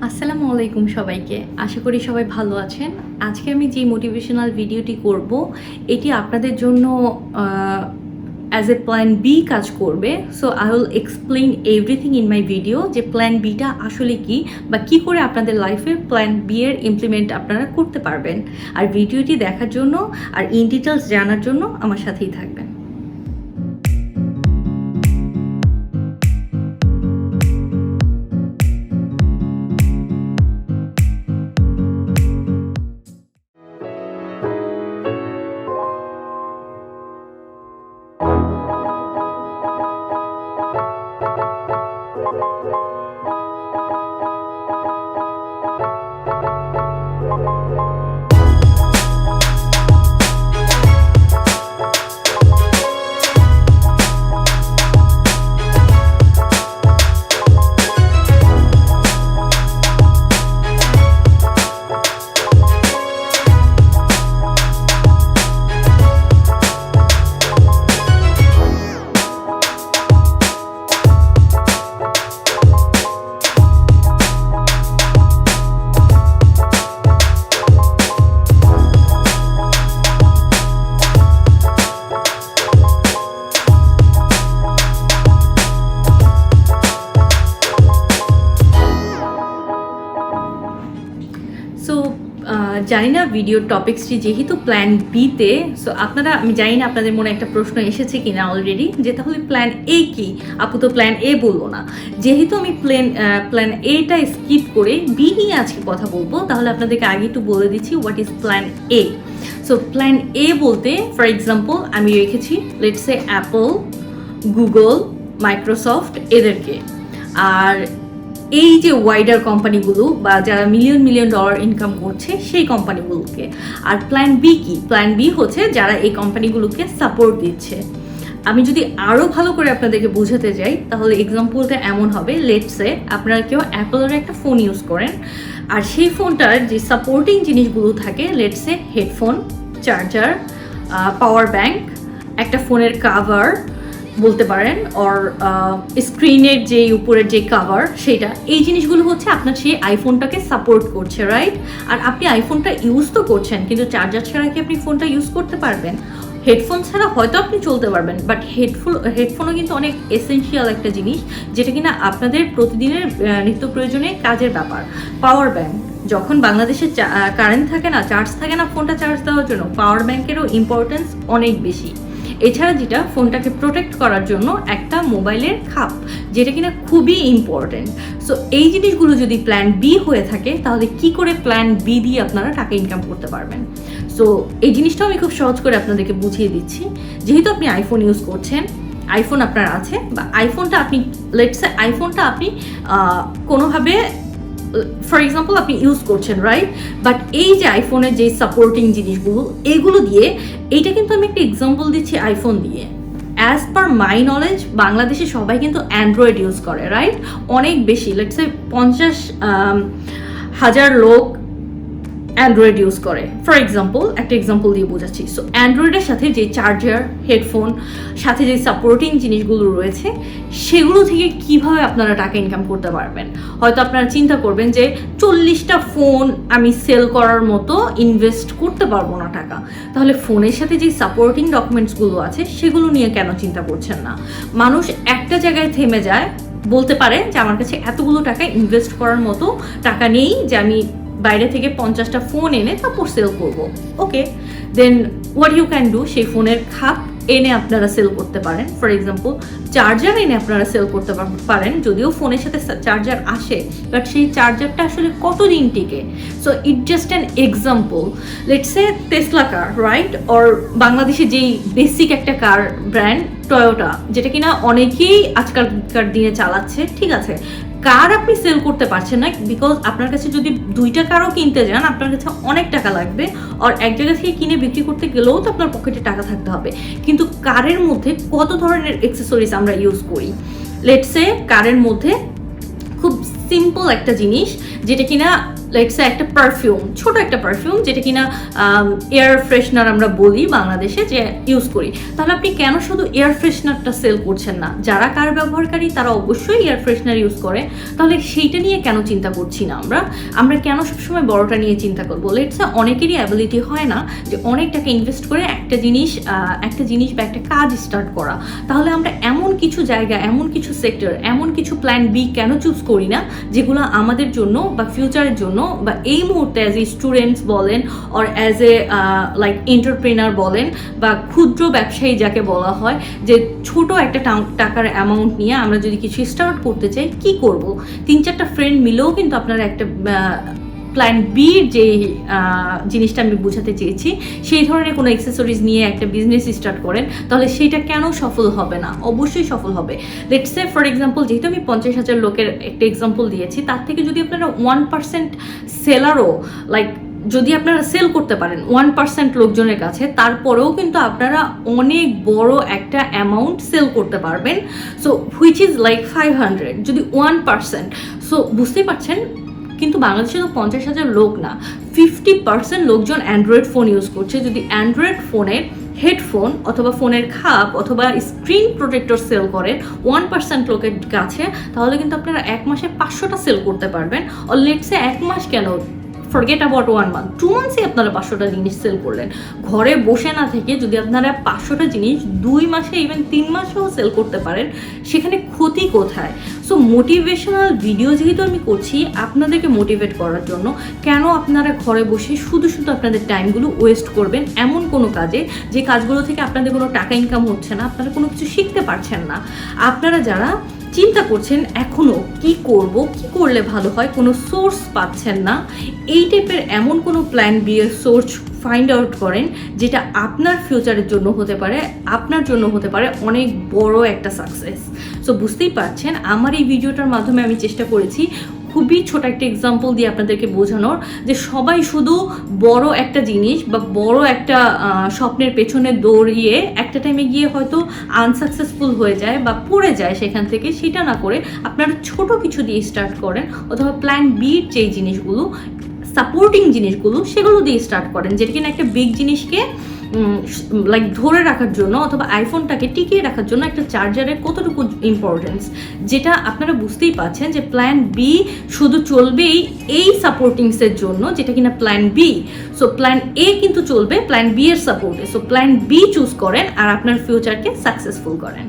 আসসালামু আলাইকুম সবাইকে। আশা করি সবাই ভালো আছেন। আজকে আমি যে মোটিভেশনাল ভিডিওটি করব এটি আপনাদের জন্য অ্যাজ এ প্ল্যান বি কাজ করবে। So I will explain everything in my video যে প্ল্যান বিটা আসলে কি বা কি করে আপনাদের লাইফে প্ল্যান বি এর ইমপ্লিমেন্ট আপনারা করতে পারবেন। আর ভিডিওটি দেখার জন্য আর ইন ডিটেলস জানার জন্য আমার সাথেই থাকবেন। জানি না ভিডিওর টপিক্সটি যেহেতু প্ল্যান বিতে, সো আমি জানি না আপনাদের মনে একটা প্রশ্ন এসেছে কিনা অলরেডি যে তাহলে প্ল্যান এ কি, আপু তো প্ল্যান এ বলবো না। যেহেতু আমি প্ল্যান এটা স্কিপ করে বি নিয়ে আজকে কথা বলবো, তাহলে আপনাদেরকে আগে একটু বলে দিচ্ছি what is plan A. So plan এ বলতে ফর এক্সাম্পল আমি রেখেছি let's say Apple, Google, Microsoft এদেরকে, আর এই যে ওয়াইডার কোম্পানিগুলো বা যারা মিলিয়ন ডলার ইনকাম করছে সেই কোম্পানিগুলোকে। আর প্ল্যান বি কি? প্ল্যান বি হচ্ছে যারা এই কোম্পানিগুলোকে সাপোর্ট দিচ্ছে। আমি যদি আরও ভালো করে আপনাদেরকে বোঝাতে যাই তাহলে এক্সাম্পলটা এমন হবে, লেটসে আপনারা কেউ অ্যাপলের একটা ফোন ইউজ করেন, আর সেই ফোনটার যে সাপোর্টিং জিনিসগুলো থাকে let's say headphone, charger, power bank, একটা ফোনের কাভার বলতে পারেন, অর স্ক্রিনের যে উপরের যে কাভার সেটা, এই জিনিসগুলো হচ্ছে আপনার সেই আইফোনটাকে সাপোর্ট করছে, রাইট? আর আপনি আইফোনটা ইউজ তো করছেন, কিন্তু চার্জার ছাড়া কি আপনি ফোনটা ইউজ করতে পারবেন? হেডফোন ছাড়া হয়তো আপনি চলতে পারবেন, বাট হেডফোনও কিন্তু অনেক এসেনশিয়াল একটা জিনিস যেটা কিনা আপনাদের প্রতিদিনের নিত্য প্রয়োজনে কাজের ব্যাপার। পাওয়ার ব্যাংক, যখন বাংলাদেশে কারেন্ট থাকে না, চার্জ থাকে না ফোনটা চার্জ দেওয়ার জন্য, পাওয়ার ব্যাংকেরও ইম্পর্টেন্স অনেক বেশি। এছাড়া যেটা ফোনটাকে প্রোটেক্ট করার জন্য একটা মোবাইলের খাপ, যেটা কিনা খুবই ইম্পর্টেন্ট। সো এই জিনিসগুলো যদি প্ল্যান বি হয়ে থাকে তাহলে কি করে প্ল্যান বি দিয়ে আপনারা টাকা ইনকাম করতে পারবেন? সো এই জিনিসটাও আমি খুব সহজ করে আপনাদেরকে বুঝিয়ে দিচ্ছি। যেহেতু আপনি আইফোন ইউজ করছেন, আইফোন আপনার আছে, বা আইফোনটা আপনি কোনোভাবে ফর এক্সাম্পল আপনি ইউজ করছেন, রাইট? বাট এই যে আইফোনের যে সাপোর্টিং জিনিসগুলো, এইগুলো দিয়ে, এইটা কিন্তু আমি একটা এক্সাম্পল দিচ্ছি আইফোন দিয়ে। অ্যাজ পার মাই নলেজ বাংলাদেশে সবাই কিন্তু অ্যান্ড্রয়েড ইউজ করে, রাইট? অনেক বেশি, লেটস সে 50,000 লোক অ্যান্ড্রয়েড ইউজ করে। ফর এক্সাম্পল একটা এক্সাম্পল দিয়ে বোঝাচ্ছি। সো অ্যান্ড্রয়েডের সাথে যে চার্জার, হেডফোন, সাথে যে সাপোর্টিং জিনিসগুলো রয়েছে সেগুলো থেকে কিভাবে আপনারা টাকা ইনকাম করতে পারবেন? হয়তো আপনারা চিন্তা করবেন যে 40টা ফোন আমি সেল করার মতো ইনভেস্ট করতে পারবো না টাকা। তাহলে ফোনের সাথে যে সাপোর্টিং ডকুমেন্টসগুলো আছে সেগুলো নিয়ে কেন চিন্তা করছেন না? মানুষ একটা জায়গায় থেমে যায়, বলতে পারে যে আমার কাছে এতগুলো টাকা ইনভেস্ট করার মতো টাকা নেই যে আমি বাইরে থেকে 50টা ফোন এনে তারপর সেল করবো। ওকে, দেন হোয়াট ইউ ক্যান ডু, সেই ফোনের খাপ এনে আপনারা সেল করতে পারেন। ফর এক্সাম্পল চার্জার এনে আপনারা সেল করতে পারেন, যদিও ফোনের সাথে চার্জার আসে, বাট সেই চার্জারটা আসলে কতদিন টিকে? So it just an example. Let's say Tesla car, right? Or বাংলাদেশে যেই বেসিক একটা কার ব্র্যান্ড টয়োটা, যেটা কিনা অনেকেই আজকালকার দিনে চালাচ্ছে, ঠিক আছে, কার আপনি সেল করতে পারছেন না বিকজ আপনার কাছে যদি 2টা কারও কিনতে যান আপনার কাছে অনেক টাকা লাগবে, আর এক জায়গা থেকে কিনে বিক্রি করতে গেলেও তো আপনার পকেটে টাকা থাকতে হবে। কিন্তু কারের মধ্যে কত ধরনের অ্যাক্সেসরিজ আমরা ইউজ করি। লেটস সে কারের মধ্যে খুব সিম্পল একটা জিনিস যেটা কিনা লাইক একটা পারফিউম, ছোট একটা পারফিউম যেটা কিনা এয়ার ফ্রেশনার আমরা বলি বাংলাদেশে যে ইউজ করি, তাহলে আপনি কেন শুধু এয়ার ফ্রেশনারটা সেল করছেন না? যারা কার ব্যবহারকারী তারা অবশ্যই এয়ার ফ্রেশনার ইউজ করে, তাহলে সেইটা নিয়ে কেন চিন্তা করছি না আমরা কেন সবসময় বড়টা নিয়ে চিন্তা করবো? লেটসে অনেকেরই অ্যাবিলিটি হয় না যে অনেক টাকা ইনভেস্ট করে একটা জিনিস বা একটা কাজ স্টার্ট করা। তাহলে আমরা এমন কিছু জায়গা, এমন কিছু সেক্টর, এমন কিছু প্ল্যান বি কেন চুজ করি না যেগুলো আমাদের জন্য বা ফিউচারের জন্য বা এই মুহূর্তে অ্যাজ এ স্টুডেন্টস বলেন or as a like entrepreneur বলেন বা ক্ষুদ্র ব্যবসায়ী যাকে বলা হয়, যে ছোট একটা টাকার অ্যামাউন্ট নিয়ে আমরা যদি কিছু স্টার্ট করতে চাই, কি করব? 3-4টা ফ্রেন্ড মিলেও কিন্তু আপনারা একটা প্ল্যান বির যে জিনিসটা আমি বোঝাতে চেয়েছি, সেই ধরনের কোনো অ্যাক্সেসরিজ নিয়ে একটা বিজনেস স্টার্ট করেন, তাহলে সেইটা কেন সফল হবে না? অবশ্যই সফল হবে। লেটস সে ফর এক্সাম্পল, যেহেতু আমি 50,000 লোকের একটা এক্সাম্পল দিয়েছি, তার থেকে যদি আপনারা 1% সেলারও লাইক যদি আপনারা সেল করতে পারেন 1% লোকজনের কাছে, তারপরেও কিন্তু আপনারা অনেক বড় একটা অ্যামাউন্ট সেল করতে পারবেন। সো হুইচ ইজ লাইক 500 যদি 1%। সো বুঝতেই পারছেন, কিন্তু বাংলাদেশে তো 50,000 লোক না, 50% লোকজন অ্যান্ড্রয়েড ফোন ইউজ করছে। যদি অ্যান্ড্রয়েড ফোনের হেডফোন অথবা ফোনের খাপ অথবা স্ক্রিন প্রোটেক্টর সেল করেন 1% লোকের কাছে, তাহলে কিন্তু আপনারা 1 মাসে 500টা সেল করতে পারবেন। আর লেটসে 1 মাস কেন, ফরগেট অ্যাবাউট 1 মান্থ, 2 মান্থসে আপনারা 500টা জিনিস সেল করলেন। ঘরে বসে না থেকে যদি আপনারা 500টা জিনিস 2 মাসে ইভেন 3 মাসেও সেল করতে পারেন, সেখানে ক্ষতি কোথায়? সো মোটিভেশনাল ভিডিও যেহেতু আমি করছি আপনাদেরকে মোটিভেট করার জন্য, কেন আপনারা ঘরে বসে শুধু আপনাদের টাইমগুলো ওয়েস্ট করবেন এমন কোনো কাজে, যে কাজগুলো থেকে আপনাদের কোনো টাকা ইনকাম হচ্ছে না, আপনারা কোনো কিছু শিখতে পারছেন না। আপনারা যারা চিন্তা করছেন এখনও কি করব, কি করলে ভালো হয়, কোনো সোর্স পাচ্ছেন না, এই টাইপের এমন কোনো প্ল্যান বি এর সোর্স ফাইন্ড আউট করেন যেটা আপনার ফিউচারের জন্য হতে পারে, আপনার জন্য হতে পারে অনেক বড় একটা সাকসেস। সো বুঝতেই পারছেন, আমার এই ভিডিওটার মাধ্যমে আমি চেষ্টা করেছি খুবই ছোট একটা এক্সাম্পল দিয়ে আপনাদেরকে বোঝানোর যে সবাই শুধু বড় একটা জিনিস বা বড় একটা স্বপ্নের পেছনে দৌড়িয়ে একটা টাইমে গিয়ে হয়তো আনসাকসেসফুল হয়ে যায় বা পড়ে যায় সেখান থেকে, সেটা না করে আপনারা ছোট কিছু দিয়ে স্টার্ট করেন, অথবা প্ল্যান বির যে জিনিসগুলো সাপোর্টিং জিনিসগুলো সেগুলো দিয়ে স্টার্ট করেন, যেটা কিনা একটা বিগ জিনিসকে লাইক ধরে রাখার জন্য অথবা আইফোনটাকে টিকিয়ে রাখার জন্য একটা চার্জারের কতটুকু ইম্পর্টেন্স, যেটা আপনারা বুঝতেই পারছেন যে প্ল্যান বি শুধু চলবেই এই সাপোর্টিংসের জন্য, যেটা কিনা plan B. So plan A কিন্তু চলবে প্ল্যান বি এর সাপোর্টে। সো প্ল্যান বি চুজ করেন আর আপনার ফিউচারকে সাকসেসফুল করেন।